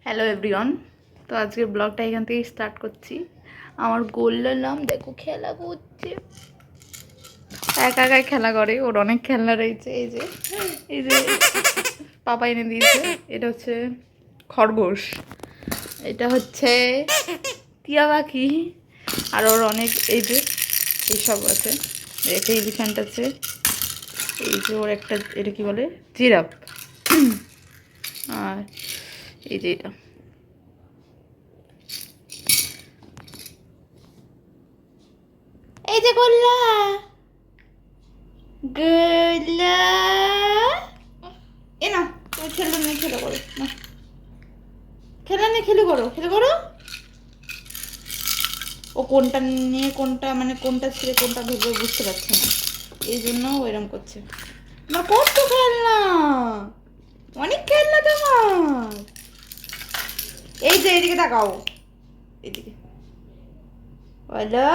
Hello everyone. তো আজকে ব্লগটা এখান থেকে স্টার্ট করছি। আমার গোল্লার নাম দেখো, খেলা করছে, একা একাই খেলা করে, ওর অনেক খেলনা রয়েছে। এই যে পাপা এনে দিয়েছে, এটা হচ্ছে খরগোশ, এটা হচ্ছে টিয়া পাখি, আর ওর অনেক এই যে এইসব আছে। একটা এলিফ্যান্ট আছে, এই যে ওর একটা, এটা কি বলে, জিরাফ, আর এই যে এটা। এই যে গোল্লা, গোল্লা এ না, তুমি খেলো নিয়ে খেলে করো না, খেলা নিয়ে খেলে করো, খেলে করো। ও কোনটা নিয়ে কোনটা, মানে কোনটা ছেড়ে কোনটা ভেবে বুঝতে পারছে না, এই জন্য ও এরম করছে। না কত খেলনা, অনেক খেলনা তোমার। এই যে এইদিকে তাকাও, এইদিকে বলো,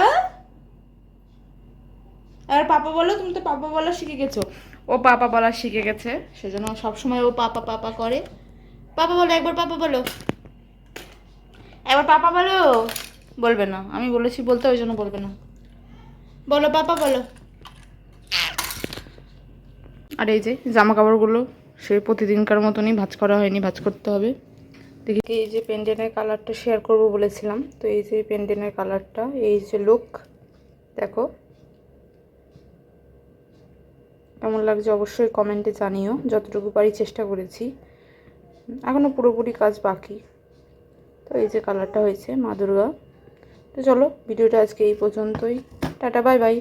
আর পাপা বলো। তুমি তো পাপা বলা শিখে গেছো। ও পাপা বলা শিখে গেছে, সেজন্য সবসময় ও পাপা পাপা করে। পাপা বলো একবার, পাপা বলো একবার, পাপা বলো। বলবে না, আমি বলেছি বলতে, ওই জন্য বলবে না। বলো পাপা বলো। আর এই যে জামা কাপড়গুলো সে প্রতিদিনকার মতনই ভাঁজ করা হয়নি, ভাঁজ করতে হবে। দেখি এই যে পেন্ডেন্টের কালারটা শেয়ার করব বলেছিলাম, তো এই যে পেন্ডেন্টের কালারটা, এই যে লুক দেখো কেমন লাগছে অবশ্যই কমেন্টে জানিও। যতটুকু পারি চেষ্টা করেছি, এখনও পুরোপুরি কাজ বাকি। তো এই যে কালারটা হয়েছে মা দুর্গা। তো চলো ভিডিওটা আজকে এই পর্যন্তই, টাটা বাই বাই।